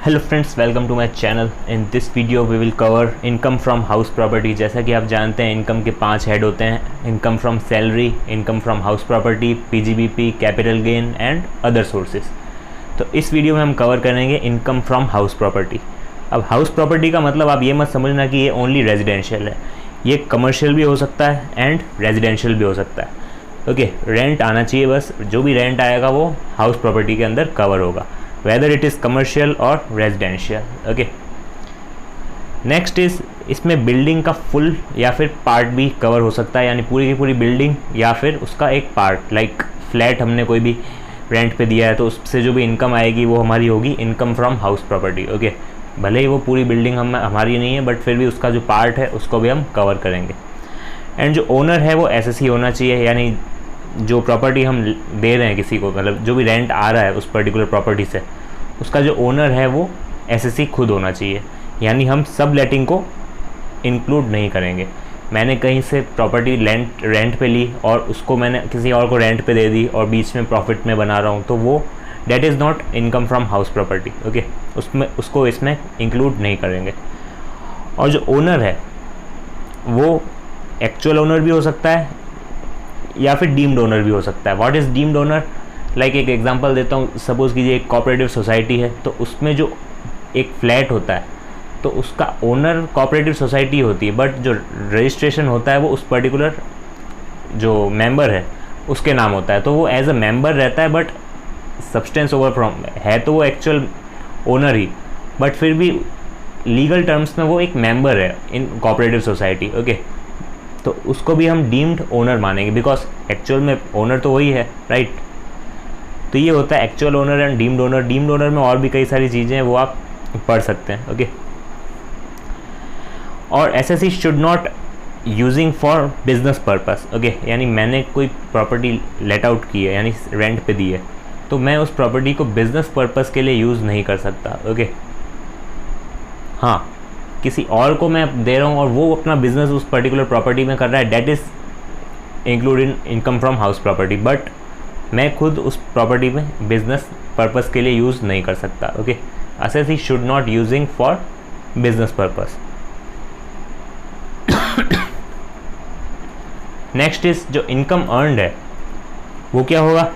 Hello friends, welcome to my channel. In this video we will cover income from house property. जैसा कि आप जानते हैं income के 5 हेड होते हैं: income from salary, income from house property, PGBP, capital gain and other sources. तो इस वीडियो में हम कवर करेंगे इनकम फ्रॉम हाउस प्रॉपर्टी। अब हाउस प्रॉपर्टी का मतलब आप ये मत समझना कि ये ओनली रेजिडेंशियल है, ये कमर्शियल भी हो सकता है एंड रेजिडेंशियल भी हो सकता है। ओके, रेंट आना चाहिए, बस जो भी रेंट आएगा वो हाउस प्रॉपर्टी के अंदर कवर होगा, whether it is commercial or residential. okay, next is इसमें बिल्डिंग का फुल या फिर पार्ट भी कवर हो सकता है, यानी पूरी की पूरी बिल्डिंग या फिर उसका एक पार्ट। लाइक फ्लैट हमने कोई भी रेंट पे दिया है तो उससे जो भी इनकम आएगी वो हमारी होगी income from house property. Okay, भले ही वो पूरी बिल्डिंग हमारी नहीं है बट फिर भी उसका जो पार्ट है उसको भी हम कवर करेंगे। एंड जो ओनर है वो एसएससी होना चाहिए, यानी जो प्रॉपर्टी हम दे रहे हैं किसी को, मतलब जो भी रेंट आ रहा है उस पर्टिकुलर प्रॉपर्टी से, उसका जो ओनर है वो एसएससी खुद होना चाहिए। यानी हम सब लेटिंग को इंक्लूड नहीं करेंगे। मैंने कहीं से प्रॉपर्टी रेंट पे ली और उसको मैंने किसी और को रेंट पे दे दी और बीच में प्रॉफिट में बना रहा हूँ, तो वो that is not income from house property. Okay, उसको इसमें इंक्लूड नहीं करेंगे। और जो ओनर है वो एक्चुअल ओनर भी हो सकता है या फिर डीम्ड ओनर भी हो सकता है। What is deemed owner? Like एक एग्जांपल देता हूँ, सपोज़ कीजिए एक कोऑपरेटिव सोसाइटी है, तो उसमें जो एक फ्लैट होता है तो उसका ओनर कोऑपरेटिव सोसाइटी होती है, बट जो रजिस्ट्रेशन होता है वो उस पर्टिकुलर जो मेंबर है उसके नाम होता है, तो वो एज अ मेंबर रहता है, बट सब्सटेंस ओवर फ्रॉम है तो वो एक्चुअल ओनर ही, बट फिर भी लीगल टर्म्स में वो एक मेंबर है इन कोऑपरेटिव सोसाइटी। ओके, तो उसको भी हम डीम्ड ओनर मानेंगे बिकॉज एक्चुअल में ओनर तो वही है, राइट। तो ये होता है actual owner and deemed owner. Deemed owner में और भी कई सारी चीज़ें हैं, वो आप पढ़ सकते हैं। ओके, और SSC should not using for business purpose. Okay, यानी मैंने कोई प्रॉपर्टी लेट आउट की है, यानी रेंट पे दी है, तो मैं उस प्रॉपर्टी को बिजनेस पर्पस के लिए यूज़ नहीं कर सकता। ओके, हाँ, किसी और को मैं दे रहा हूँ और वो अपना बिजनेस उस पर्टिकुलर प्रॉपर्टी में कर रहा है, that is include in income from house property, but मैं खुद उस प्रॉपर्टी में बिजनेस पर्पस के लिए यूज़ नहीं कर सकता। Okay, SSC should not using for business purpose. Next is जो इनकम अर्नड है वो क्या होगा?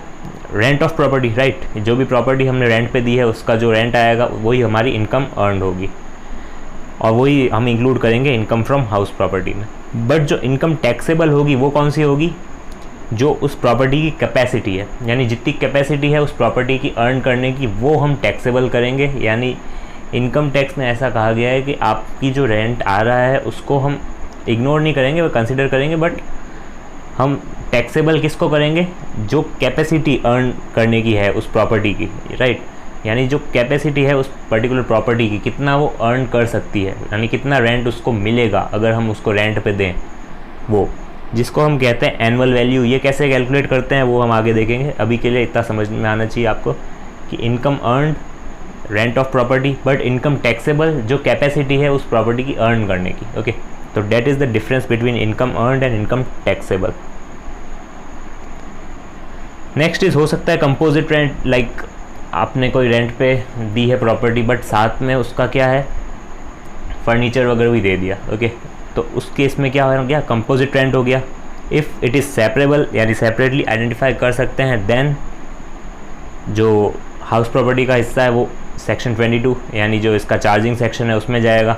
Rent of property, right. जो भी प्रॉपर्टी हमने रेंट पे दी है उसका जो रेंट आएगा वही हमारी इनकम अर्नड होगी, और वही हम इंक्लूड करेंगे इनकम फ्रॉम हाउस प्रॉपर्टी में। बट जो इनकम टैक्सेबल होगी वो कौन सी होगी? जो उस प्रॉपर्टी की कैपेसिटी है, यानी जितनी कैपेसिटी है उस प्रॉपर्टी की अर्न करने की, वो हम टैक्सेबल करेंगे। यानी इनकम टैक्स में ऐसा कहा गया है कि आपकी जो रेंट आ रहा है उसको हम इग्नोर नहीं करेंगे, वो कंसिडर करेंगे, बट हम टैक्सेबल किसको करेंगे? जो कैपेसिटी अर्न करने की है उस प्रॉपर्टी की, राइट। यानी जो कैपेसिटी है उस पर्टिकुलर प्रॉपर्टी की, कितना वो अर्न कर सकती है, यानी कितना रेंट उसको मिलेगा अगर हम उसको रेंट पे दें, वो जिसको हम कहते हैं एनुअल वैल्यू। ये कैसे कैलकुलेट करते हैं वो हम आगे देखेंगे। अभी के लिए इतना समझ में आना चाहिए आपको कि income earned, rent of property, but income taxable जो कैपेसिटी है उस प्रॉपर्टी की अर्न करने की। ओके, तो that is the difference between income earned and income taxable. Next is हो सकता है कंपोजिट रेंट। लाइक आपने कोई रेंट पे दी है प्रॉपर्टी बट साथ में उसका क्या है, फर्नीचर वगैरह भी दे दिया। ओके, तो उस केस में क्या हो गया? कंपोजिट रेंट हो गया। इफ़ इट इज़ सेपरेबल, यानी सेपरेटली आइडेंटिफाई कर सकते हैं, देन जो हाउस प्रॉपर्टी का हिस्सा है वो सेक्शन 22 यानी जो इसका चार्जिंग सेक्शन है उसमें जाएगा,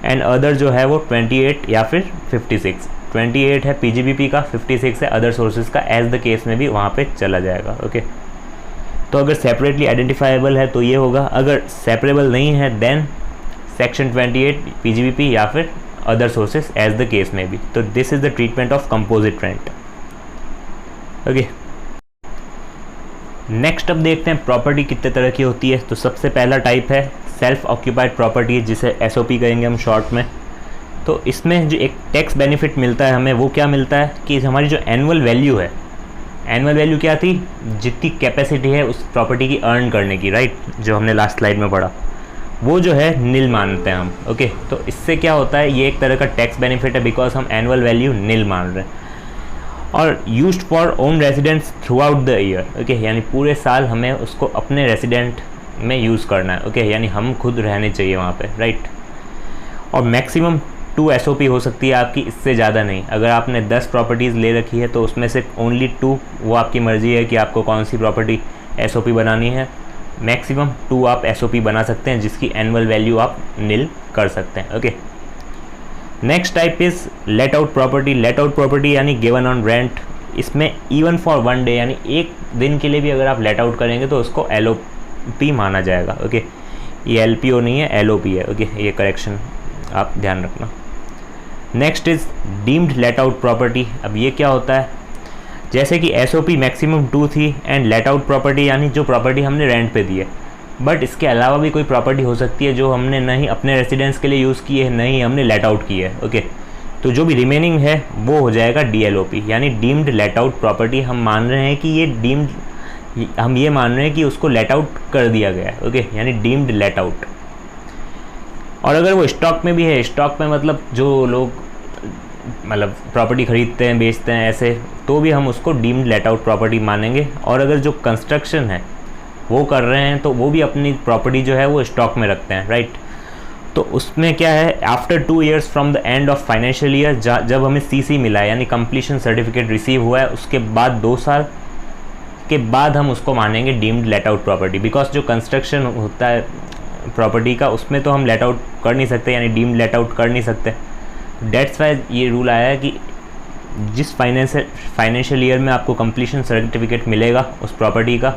एंड अदर जो है वो 28 या फिर 56। 28 है पीजीबीपी का, 56 है अदर सोर्सेज का, एज द केस में भी वहाँ पे चला जाएगा। ओके, तो अगर सेपरेटली आइडेंटिफाइबल है तो ये होगा, अगर सेपरेबल नहीं है देन सेक्शन 28 पीजीबीपी या फिर other sources as the case में भी। तो this is the treatment of composite rent. Okay, next अब देखते हैं प्रॉपर्टी कितने तरह की होती है। तो सबसे पहला टाइप है सेल्फ ऑक्यूपाइड प्रॉपर्टी, जिसे एसओपी कहेंगे हम शॉर्ट में। तो इसमें जो एक टैक्स बेनिफिट मिलता है हमें, वो क्या मिलता है कि हमारी जो एनुअल वैल्यू है, एनुअल वैल्यू क्या थी? जितनी कैपेसिटी है उस प्रॉपर्टी की अर्न करने की, राइट, जो हमने लास्ट स्लाइड में पढ़ा, वो जो है नील मानते हैं हम। ओके, तो इससे क्या होता है, ये एक तरह का टैक्स बेनिफिट है बिकॉज हम एनुअल वैल्यू नील मान रहे हैं, और used for own residents through out the year. Okay, यानी पूरे साल हमें उसको अपने रेजिडेंट में यूज़ करना है, ओके, यानी हम खुद रहने चाहिए वहाँ पे, राइट। और मैक्सिमम 2 SOP हो सकती है आपकी, इससे ज़्यादा नहीं। अगर आपने 10 प्रॉपर्टीज़ ले रखी है तो उसमें से ओनली 2, वो आपकी मर्ज़ी है कि आपको कौन सी प्रॉपर्टी SOP बनानी है। मैक्सिमम 2 आप SOP बना सकते हैं जिसकी एनुअल वैल्यू आप नील कर सकते हैं, okay. Next type is let out property. Late out property यानी गिवन ऑन रेंट। इसमें इवन फॉर 1 डे यानी एक दिन के लिए भी अगर आप लेट आउट करेंगे तो उसको LOP माना जाएगा, ओके। ये LPO नहीं है, LOP है, ओके, ये करेक्शन आप ध्यान रखना। Next is deemed let out property. अब ये क्या होता है, जैसे कि SOP मैक्सिमम 2 थी एंड लेट आउट प्रॉपर्टी यानी जो प्रॉपर्टी हमने रेंट पे दी है, बट इसके अलावा भी कोई प्रॉपर्टी हो सकती है जो हमने नहीं अपने रेसिडेंस के लिए यूज़ की है, नहीं हमने लेट आउट की है, ओके। तो जो भी रिमेनिंग है वो हो जाएगा DLOP यानी डीम्ड लेट आउट प्रॉपर्टी। हम मान रहे हैं कि ये डीम्ड, हम ये मान रहे हैं कि उसको लेट आउट कर दिया गया है, ओके, यानी डीम्ड लेट आउट। और अगर वो स्टॉक में भी है, स्टॉक में मतलब जो लोग मतलब प्रॉपर्टी खरीदते हैं, बेचते हैं ऐसे, तो भी हम उसको डीम्ड लेट आउट प्रॉपर्टी मानेंगे। और अगर जो कंस्ट्रक्शन है वो कर रहे हैं तो वो भी अपनी प्रॉपर्टी जो है वो स्टॉक में रखते हैं, राइट। तो उसमें क्या है, after 2 years from the end of financial year, जब हमें CC मिला है यानी कंप्लीशन सर्टिफिकेट रिसीव हुआ है, उसके बाद 2 साल के बाद हम उसको मानेंगे deemed let out property. Because जो कंस्ट्रक्शन होता है प्रॉपर्टी का, उसमें तो हम लेट आउट कर नहीं सकते यानी डीम्ड लेट आउट कर नहीं सकते। डेट्स वाई ये रूल आया है कि जिस फाइनेंशियल ईयर में आपको कंप्लीशन सर्टिफिकेट मिलेगा उस प्रॉपर्टी का,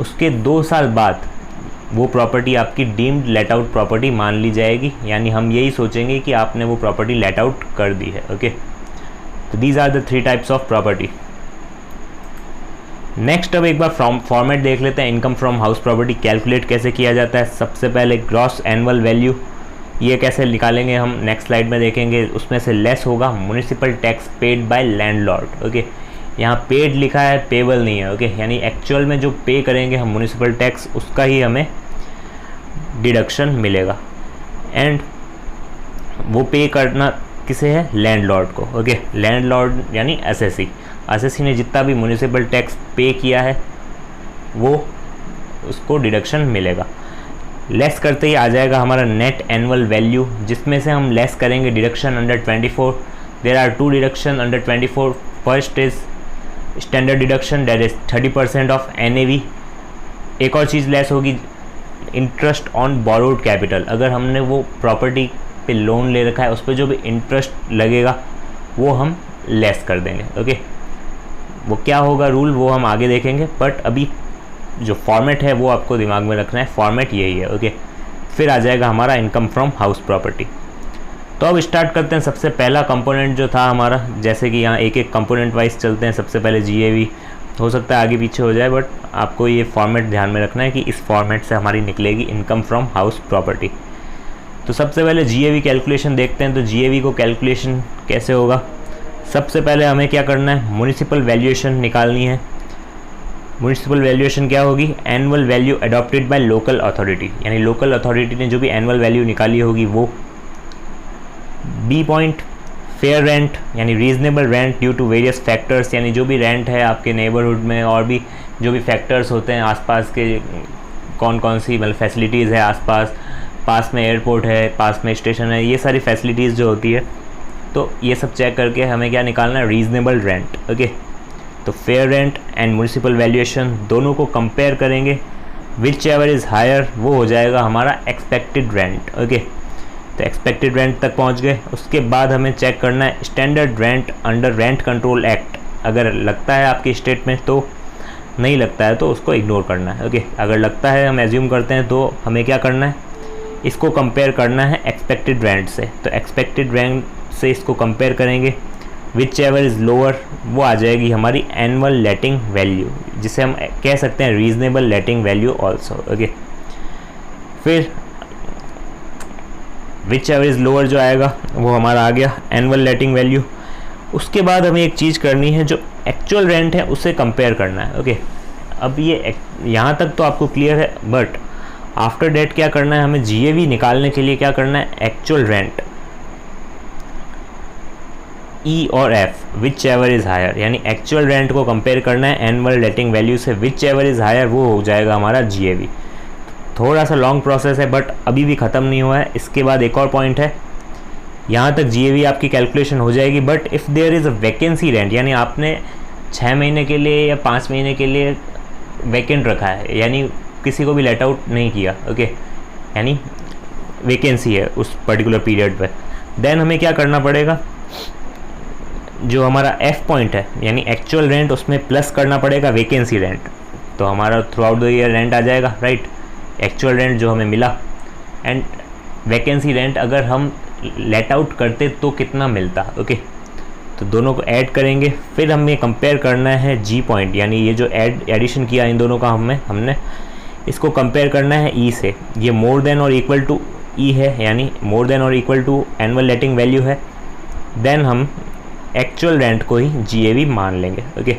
उसके 2 साल बाद वो प्रॉपर्टी आपकी डीम्ड लेट आउट प्रॉपर्टी मान ली जाएगी, यानी हम यही सोचेंगे कि आपने वो प्रॉपर्टी लेट आउट कर दी है, ओके। तो these are the 3 types of property. Next अब एक बार फॉर्मेट देख लेते हैं। Income from house property calculate कैसे किया जाता है। सबसे पहले ग्रॉस एनुअल वैल्यू, ये कैसे निकालेंगे हम नेक्स्ट स्लाइड में देखेंगे। उसमें से लेस होगा municipal tax paid by landlord, okay. यहाँ पेड लिखा है, पेबल नहीं है, ओके, यानी एक्चुअल में जो पे करेंगे हम म्युनिसिपल टैक्स, उसका ही हमें डिडक्शन मिलेगा। एंड वो पे करना किसे है, लैंडलॉर्ड को, ओके। लैंडलॉर्ड यानी एसएससी ने जितना भी म्युनिसिपल टैक्स पे किया है वो उसको डिडक्शन मिलेगा। लेस करते ही आ जाएगा हमारा नेट एनुअल वैल्यू, जिसमें से हम लेस करेंगे deduction under 24। There are 2 deduction under 24। First is standard deduction, that is 30% of NAV। एक और चीज़ लेस होगी, इंटरेस्ट ऑन बोरोड कैपिटल। अगर हमने वो प्रॉपर्टी पे लोन ले रखा है, उस पर जो भी इंटरेस्ट लगेगा वो हम लेस कर देंगे, ओके। वो क्या होगा रूल, वो हम आगे देखेंगे, बट अभी जो फॉर्मेट है वो आपको दिमाग में रखना है। फॉर्मेट यही है, ओके। फिर आ जाएगा हमारा इनकम फ्रॉम हाउस प्रॉपर्टी। तो अब स्टार्ट करते हैं। सबसे पहला कंपोनेंट जो था हमारा, जैसे कि यहाँ एक एक कंपोनेंट वाइज चलते हैं। सबसे पहले GAV, हो सकता है आगे पीछे हो जाए, बट आपको ये फॉर्मेट ध्यान में रखना है कि इस फॉर्मेट से हमारी निकलेगी इनकम फ्रॉम हाउस प्रॉपर्टी। तो सबसे पहले GAV कैलकुलेशन देखते हैं। तो GAV को कैलकुलेशन कैसे होगा, सबसे पहले हमें क्या करना है, म्युनिसिपल वैल्यूएशन निकालनी है। म्युनिसिपल वैल्यूएशन क्या होगी, annual value adopted by local authority, यानी लोकल अथॉरिटी ने जो भी एनुअल वैल्यू निकाली होगी वो। B पॉइंट, फेयर रेंट यानी reasonable rent due to various factors, यानी जो भी रेंट है आपके नेबरहुड में और भी जो भी फैक्टर्स होते हैं आसपास के, कौन कौन सी मतलब फैसिलिटीज़ है आसपास, पास में एयरपोर्ट है, पास में स्टेशन है, ये सारी फैसिलिटीज़ जो होती है, तो ये सब चेक करके हमें क्या निकालना है, रीजनेबल रेंट, ओके। तो fair rent and municipal valuation दोनों को कंपेयर करेंगे, विच एवर इज़ हायर वो हो जाएगा हमारा एक्सपेक्टेड रेंट, ओके। तो एक्सपेक्टेड रेंट तक पहुंच गए। उसके बाद हमें चेक करना है standard rent under rent control act, अगर लगता है आपकी स्टेट में तो, नहीं लगता है तो उसको इग्नोर करना है, ओके। अगर लगता है, हम एज्यूम करते हैं, तो हमें क्या करना है, इसको कंपेयर करना है एक्सपेक्टेड रेंट से। तो एक्सपेक्टेड रेंट से इसको कंपेयर करेंगे, विच एवर इज़ लोअर वो आ जाएगी हमारी एनुअल लेटिंग वैल्यू, जिसे हम कह सकते हैं रीजनेबल लेटिंग वैल्यू ऑल्सो, ओके। फिर विच एवर इज़ लोअर जो आएगा वो हमारा आ गया एनुअल लेटिंग वैल्यू। उसके बाद हमें एक चीज़ करनी है, जो एक्चुअल रेंट है उससे कंपेयर करना है, ओके। अब ये यहाँ तक तो आपको क्लियर है, बट आफ्टर डेट क्या करना है, हमें GAV निकालने के लिए क्या करना है, एक्चुअल रेंट E और F, whichever is higher, यानी एक्चुअल रेंट को कंपेयर करना है एनुअल लेटिंग वैल्यू से, विच एवर इज़ हायर वो हो जाएगा हमारा GAV। थोड़ा सा लॉन्ग प्रोसेस है बट अभी भी ख़त्म नहीं हुआ है। इसके बाद एक और पॉइंट है, यहाँ तक GAV आपकी कैलकुलेशन हो जाएगी, but if there is a vacancy rent, यानी आपने 6 महीने के लिए या 5 महीने के लिए वैकेंट रखा है, यानी किसी को भी लेट आउट नहीं किया, ओके, यानी वैकेंसी है उस पर्टिकुलर पीरियड पे, देन हमें क्या करना पड़ेगा, जो हमारा F पॉइंट है यानी एक्चुअल रेंट, उसमें प्लस करना पड़ेगा वैकेंसी रेंट। तो हमारा throughout the year rent आ जाएगा, राइट, एक्चुअल रेंट जो हमें मिला एंड वैकेंसी रेंट अगर हम लेट आउट करते तो कितना मिलता, ओके। तो दोनों को ऐड करेंगे, फिर हमें कंपेयर करना है G पॉइंट, यानी ये जो एडिशन किया इन दोनों का हमने इसको कंपेयर करना है E से। ये मोर देन और इक्वल टू E है, यानी मोर देन और equal to annual letting value है, देन हम एक्चुअल रेंट को ही GAV मान लेंगे, ओके।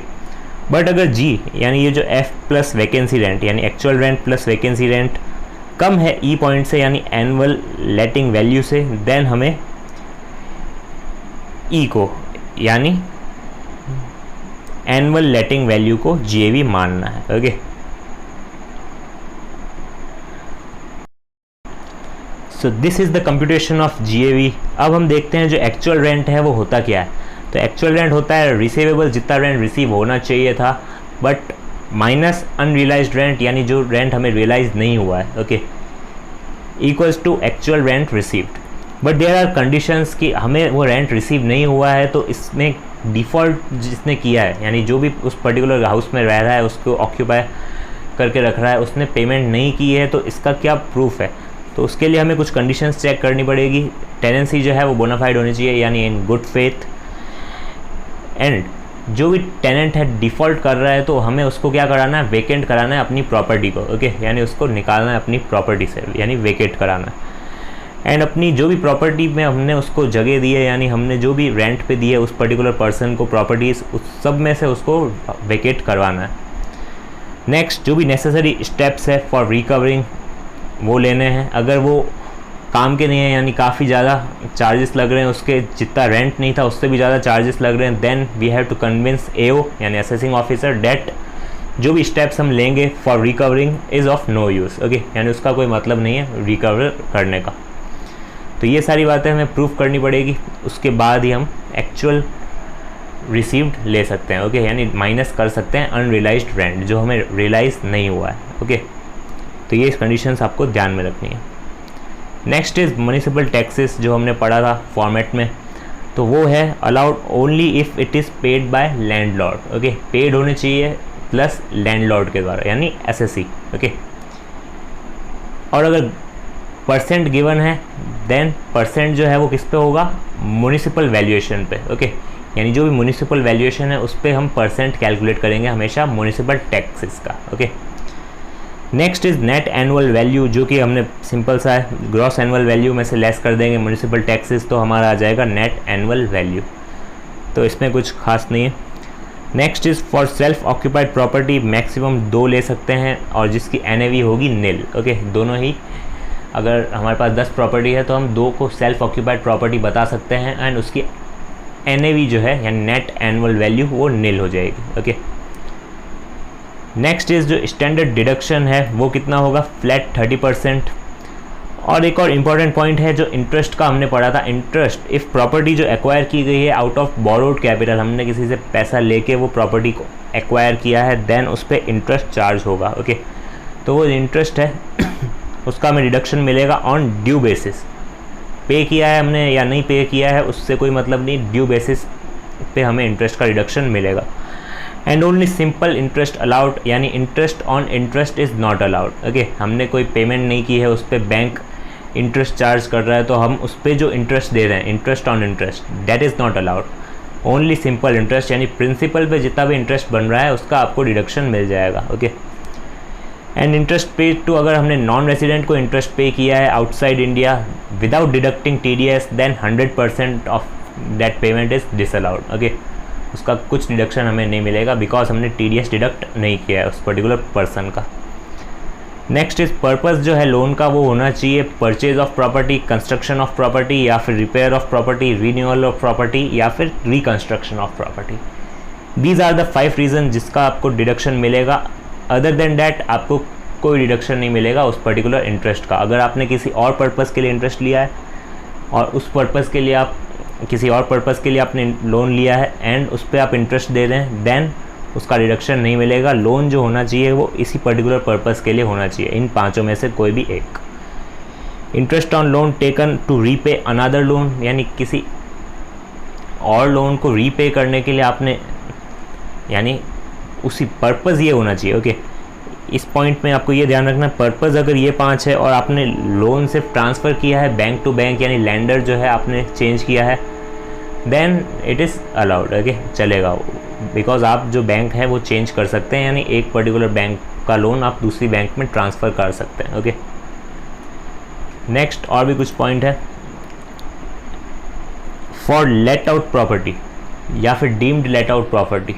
बट अगर G यानी ये जो F प्लस वैकेंसी रेंट यानी actual rent plus vacancy rent कम है E पॉइंट से यानी एनुअल लेटिंग वैल्यू से, देन हमें E को यानी एनुअल लेटिंग वैल्यू को GAV मानना है, okay. So this is the computation of GAV। अब हम देखते हैं जो एक्चुअल रेंट है वो होता क्या है। तो एक्चुअल रेंट होता है रिसीवेबल, जितना रेंट रिसीव होना चाहिए था बट माइनस अनरियलाइज्ड रेंट, यानी जो रेंट हमें रियलाइज नहीं हुआ है, okay, equals to actual rent received. But there are conditions कि हमें वो रेंट रिसीव नहीं हुआ है, तो इसमें डिफ़ॉल्ट जिसने किया है यानी जो भी उस पर्टिकुलर हाउस में रह रहा है, उसको ऑक्यूपाई करके रख रहा है, उसने पेमेंट नहीं की है, तो इसका क्या प्रूफ है। तो उसके लिए हमें कुछ कंडीशंस चेक करनी पड़ेगी। टेनेंसी जो है वो बोनाफाइड होनी चाहिए यानी इन गुड फेथ, एंड जो भी टेनेंट है डिफ़ॉल्ट कर रहा है तो हमें उसको क्या कराना है, वेकेंट कराना है अपनी प्रॉपर्टी को, ओके, यानी उसको निकालना है अपनी प्रॉपर्टी से, यानी वेकेट कराना है। एंड अपनी जो भी प्रॉपर्टी में हमने उसको जगह दी है, यानी हमने जो भी रेंट पे दी है उस पर्टिकुलर पर्सन को प्रॉपर्टीज़, उस सब में से उसको वेकेट करवाना है। नेक्स्ट जो भी नेसेसरी स्टेप्स है फॉर रिकवरिंग वो लेने हैं। अगर वो काम के नहीं है यानी काफ़ी ज़्यादा चार्जेस लग रहे हैं, उसके जितना रेंट नहीं था उससे भी ज़्यादा चार्जेस लग रहे हैं, then we have to convince AO यानी असेसिंग ऑफिसर डेट जो भी स्टेप्स हम लेंगे for recovering is of no use, okay, यानी उसका कोई मतलब नहीं है रिकवर करने का। तो ये सारी बातें हमें प्रूफ करनी पड़ेगी, उसके बाद ही हम एक्चुअल रिसीव्ड ले सकते हैं, ओके, यानी माइनस कर सकते हैं अनरियलाइज्ड रेंट जो हमें रियलाइज़ नहीं हुआ है, ओके। तो ये कंडीशंस आपको ध्यान में रखनी है। नेक्स्ट इज़ म्युनिसिपल टैक्सेस, जो हमने पढ़ा था फॉर्मेट में, तो वो है allowed only if it is paid by landlord, okay, paid होने चाहिए प्लस लैंडलॉर्ड के द्वारा यानी SSC, ओके। और अगर परसेंट गिवन है देन परसेंट जो है वो किस पे होगा, म्युनिसिपल वैल्यूएशन पे, ओके, यानी जो भी म्युनिसिपल वैल्यूएशन है उस पर हम परसेंट कैलकुलेट करेंगे हमेशा म्युनिसिपल टैक्सेस का, okay. Next is net annual value, जो कि हमने सिंपल सा है, ग्रॉस एनुअल वैल्यू में से लेस कर देंगे म्युनिसिपल टैक्सेस, तो हमारा आ जाएगा नेट एनुअल वैल्यू। तो इसमें कुछ खास नहीं है। Next is for self occupied property maximum 2 ले सकते हैं और जिसकी NAV होगी नील, ओके, दोनों ही। अगर हमारे पास 10 प्रॉपर्टी है तो हम 2 को सेल्फ ऑक्यूपाइड प्रॉपर्टी बता सकते हैं एंड उसकी NAV जो है यानी नेट एनुअल वैल्यू वो नील हो जाएगी, ओके। नेक्स्ट इज़ जो स्टैंडर्ड डिडक्शन है वो कितना होगा, फ्लैट 30%। और एक और इम्पॉर्टेंट पॉइंट है जो इंटरेस्ट का हमने पढ़ा था, इंटरेस्ट इफ़ प्रॉपर्टी जो एक्वायर की गई है आउट ऑफ बोरोड कैपिटल, हमने किसी से पैसा लेके वो प्रॉपर्टी को एक्वायर किया है, देन उस पर इंटरेस्ट चार्ज होगा, ओके। तो वो इंटरेस्ट है उसका हमें डिडक्शन मिलेगा ऑन ड्यू बेसिस, पे किया है हमने या नहीं पे किया है उससे कोई मतलब नहीं, ड्यू बेसिस पे हमें इंटरेस्ट का डिडक्शन मिलेगा। And only simple interest allowed, यानी interest on interest is not allowed, okay. हमने कोई पेमेंट नहीं की है, उस पर बैंक इंटरेस्ट चार्ज कर रहा है तो हम उस पर जो इंटरेस्ट दे रहे हैं, interest on interest, that is not allowed. Only simple interest यानी प्रिंसिपल पे जितना भी इंटरेस्ट बन रहा है उसका आपको डिडक्शन मिल जाएगा, okay. And interest pay too, अगर हमने नॉन रेसिडेंट को इंटरेस्ट पे किया है outside India without deducting TDS, then 100% of that payment is disallowed, okay. उसका कुछ डिडक्शन हमें नहीं मिलेगा बिकॉज हमने TDS डिडक्ट नहीं किया है उस पर्टिकुलर पर्सन का। नेक्स्ट इज पर्पस जो है लोन का वो होना चाहिए purchase of property, construction of property या फिर repair of property, renewal of property या फिर reconstruction of property. These are the 5 reason जिसका आपको डिडक्शन मिलेगा। अदर देन डैट आपको कोई डिडक्शन नहीं मिलेगा उस पर्टिकुलर इंटरेस्ट का। अगर आपने किसी और पर्पज़ के लिए इंटरेस्ट लिया है और उस पर्पज़ के लिए आप किसी और पर्पज़ के लिए आपने लोन लिया है एंड उस पर आप इंटरेस्ट दे रहे हैं, देन उसका डिडक्शन नहीं मिलेगा। लोन जो होना चाहिए वो इसी पर्टिकुलर पर्पज़ के लिए होना चाहिए, इन पांचों में से कोई भी एक। Interest on loan taken to repay another loan, यानी किसी और लोन को रीपे करने के लिए आपने, यानी उसी पर्पज़ ये होना चाहिए। ओके, इस पॉइंट में आपको ये ध्यान रखना, पर्पज़ अगर ये 5 है और आपने लोन सिर्फ ट्रांसफ़र किया है बैंक टू बैंक, यानी लैंडर जो है आपने चेंज किया है, then it is allowed. Okay, चलेगा, बिकॉज आप जो बैंक है वो चेंज कर सकते हैं, यानी एक पर्टिकुलर बैंक का लोन आप दूसरी बैंक में ट्रांसफ़र कर सकते हैं। ओके, नेक्स्ट और भी कुछ पॉइंट है। फॉर लेट आउट प्रॉपर्टी या फिर deemed let out property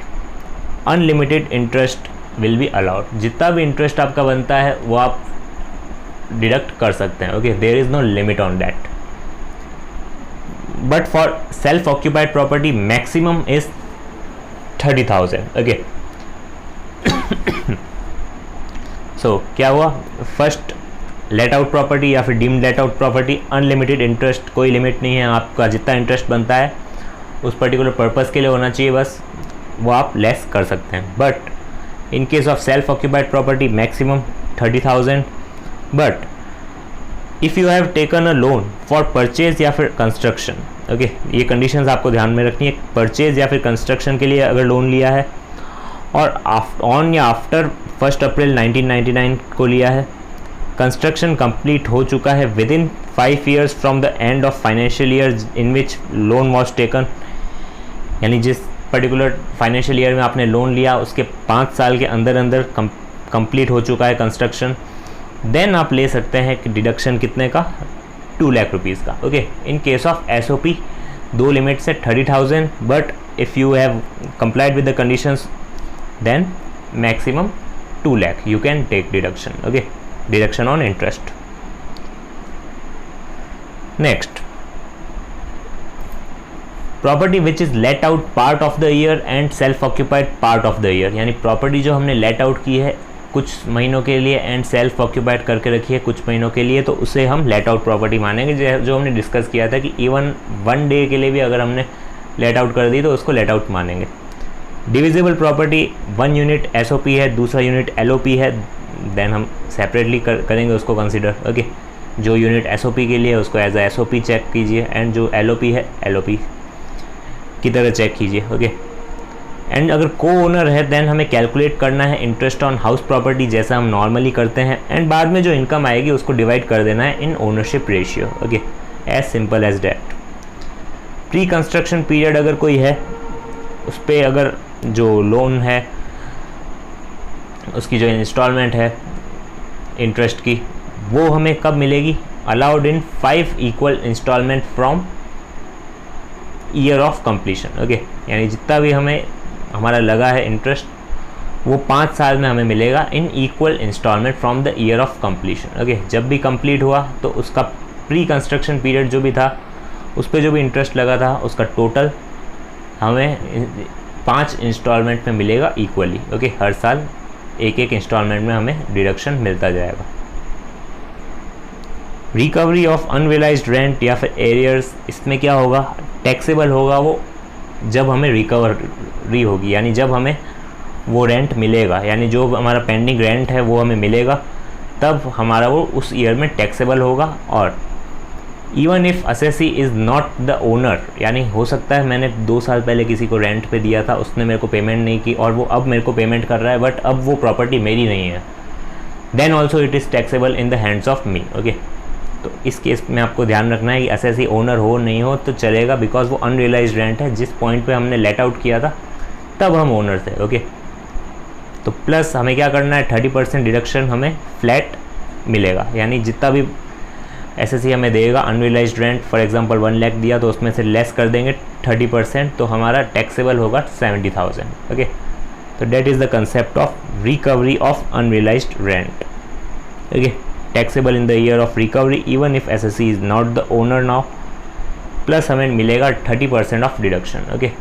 unlimited interest will be allowed. जितना भी इंटरेस्ट आपका बनता है वो आप डिडक्ट कर सकते हैं। Okay, there is no limit on that. But for self occupied property maximum is 30,000। Okay, so क्या हुआ, फर्स्ट लेट आउट प्रॉपर्टी या फिर deemed let out property unlimited interest, कोई लिमिट नहीं है, आपका जितना इंटरेस्ट बनता है उस पर्टिकुलर पर्पज़ के लिए होना चाहिए, बस वो आप लेस कर सकते हैं। But in case of self occupied property maximum 30,000। But if you have taken a loan for purchase या फिर कंस्ट्रक्शन, ओके, ये कंडीशंस आपको ध्यान में रखनी है। परचेज या फिर कंस्ट्रक्शन के लिए अगर लोन लिया है और ऑन या आफ्टर 1 अप्रैल 1999 को लिया है, कंस्ट्रक्शन कंप्लीट हो चुका है with in 5 years from the end of financial year in which loan was taken, यानी जिस पर्टिकुलर फाइनेंशियल ईयर में आपने लोन लिया उसके 5 साल के अंदर अंदर कंप्लीट हो चुका है कंस्ट्रक्शन, देन आप ले सकते हैं कि डिडक्शन कितने का, 2 लाख रुपीज़ का। Okay, in case of SOP दो लिमिट से 30,000, but if you have complied with the conditions then maximum 2 lakh you can take deduction. Okay, deduction on interest. Next, property which is let out part of the year and self occupied part of the year, यानी property जो हमने let out की है कुछ महीनों के लिए and self occupied करके रखी है कुछ महीनों के लिए, तो उसे हम लेट आउट प्रॉपर्टी मानेंगे। जो हमने डिस्कस किया था कि इवन 1 डे के लिए भी अगर हमने लेट आउट कर दी तो उसको लेट आउट मानेंगे। डिविजिबल प्रॉपर्टी 1 यूनिट SOP है, दूसरा यूनिट LOP है, देन हम सेपरेटली करेंगे उसको कंसिडर। ओके, जो यूनिट SOP के लिए उसको एज अ SOP चेक कीजिए एंड जो LOP है LOP की तरह चेक कीजिए। ओके, एंड अगर को ओनर है देन हमें कैलकुलेट करना है इंटरेस्ट ऑन हाउस प्रॉपर्टी जैसा हम नॉर्मली करते हैं, एंड बाद में जो इनकम आएगी उसको डिवाइड कर देना है in ownership ratio. Okay, as simple as that. Pre construction period अगर कोई है उस पर अगर जो लोन है उसकी जो इंस्टॉलमेंट है इंटरेस्ट की वो हमें कब मिलेगी, allowed in 5 equal instalment from year of completion. Okay, यानी जितना भी हमें हमारा लगा है इंटरेस्ट वो 5 साल में हमें मिलेगा in equal instalment from the year of completion. Okay, जब भी कंप्लीट हुआ तो उसका प्री कंस्ट्रक्शन पीरियड जो भी था उस पर जो भी इंटरेस्ट लगा था उसका टोटल हमें 5 इंस्टॉलमेंट में मिलेगा इक्वली। ओके, हर साल एक इंस्टॉलमेंट में हमें डिडक्शन मिलता जाएगा। रिकवरी ऑफ अनरियलाइज्ड रेंट या फिर एरियर्स, इसमें क्या होगा, टैक्सेबल होगा वो जब हमें रिकवरी होगी, यानी जब हमें वो रेंट मिलेगा, यानी जो हमारा पेंडिंग रेंट है वो हमें मिलेगा तब हमारा वो उस ईयर में टैक्सेबल होगा। और even if assessee is not the owner, यानी हो सकता है मैंने 2 साल पहले किसी को रेंट पे दिया था, उसने मेरे को पेमेंट नहीं की और वो अब मेरे को पेमेंट कर रहा है, बट अब वो प्रॉपर्टी मेरी नहीं है, then also it is taxable in the hands of me. Okay, तो इस केस में आपको ध्यान रखना है कि असेसी ओनर हो नहीं हो तो चलेगा, बिकॉज वो अनरियलाइज्ड रेंट है, जिस पॉइंट पे हमने लेट आउट किया था तब हम ओनर थे। ओके, तो प्लस हमें क्या करना है, 30% डिडक्शन हमें फ्लैट मिलेगा, यानी जितना भी एसएससी हमें देगा unrealised rent, for example 1 lakh दिया तो उसमें से लेस कर देंगे 30%, तो हमारा टैक्सेबल होगा 70,000। ओके, तो that is the concept of recovery of unrealised rent. Okay, taxable in the year of recovery even if SSC is not the owner now, plus हमें मिलेगा 30% ऑफ डिडक्शन। ओके,